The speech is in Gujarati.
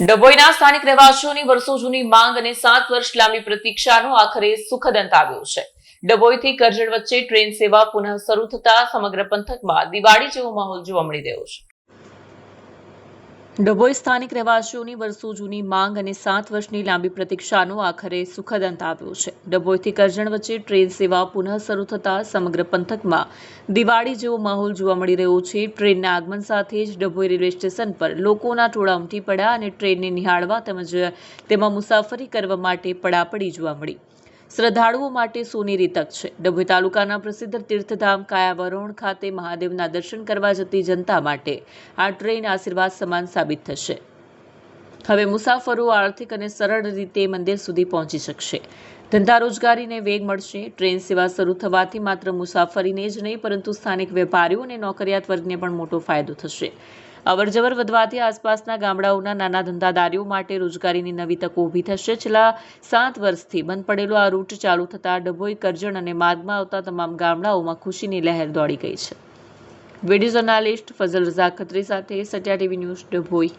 ડભોઈના સ્થાનિક રહેવાસીઓની વર્ષો જૂની માંગ અને 7 વર્ષ લાંબી પ્રતીક્ષાનો આખરે સુખદ અંત આવ્યો છે. ડભોઈથી કરજણ વચ્ચે ટ્રેન સેવા પુનઃ શરૂ થતા સમગ્ર પંથકમાં દિવાળી જેવો માહોલ જોવા મળી રહ્યો છે. ડભોઈ સ્થાનિક રહેવાસીઓની વર્ષો જૂની માંગ અને 7 વર્ષની લાંબી પ્રતીક્ષાનો આખરે સુખદ અંત આવ્યો છે. ડભોઈથી કરજણ વચ્ચે ટ્રેન સેવા પુનઃ શરૂ થતા સમગ્ર પંથકમાં દિવાળી જેવો માહોલ જોવા મળી રહ્યો છે. ટ્રેનના આગમન સાથે જ ડભોઈ રેલવે સ્ટેશન પર લોકોના ટોળા ઉમટી પડ્યા અને ટ્રેનને નિહાળવા તેમજ તેમાં મુસાફરી કરવા માટે પડાપડી જોવા મળી. શ્રદ્ધાળુઓ માટે સોનેરી તક છે. ડભોઈ તાલુકાના પ્રસિદ્ધ તીર્થધામ કાયાવરોણ ખાતે મહાદેવના દર્શન કરવા જતી જનતા માટે આ ટ્રેન આશીર્વાદ સમાન સાબિત થશે. હવે મુસાફરો આર્થિક અને સરળ રીતે મંદિર સુધી પહોંચી શકશે. ધંધા રોજગારીને વેગ મળશે. ટ્રેન સેવા શરૂ થવાથી માત્ર મુસાફરીને જ નહીં પરંતુ સ્થાનિક વેપારીઓ અને નોકરિયાત વર્ગને પણ મોટો ફાયદો થશે. અવરજવર વધવાથી આસપાસના ગામડાઓના નાના ધંધાદારીઓ માટે રોજગારીની નવી તકો ઊભી થશે. છેલ્લા 7 વર્ષથી બંધ પડેલો આ રૂટ ચાલુ થતાં ડભોઈ, કરજણ અને માર્ગમાં આવતા તમામ ગામડાઓમાં ખુશીની લહેર દોડી ગઈ છે. વિડીયો જર્નાલિસ્ટ ફઝલ રઝા ખત્રી સાથે સત્યા ટીવી ન્યૂઝ, ડભોઈ.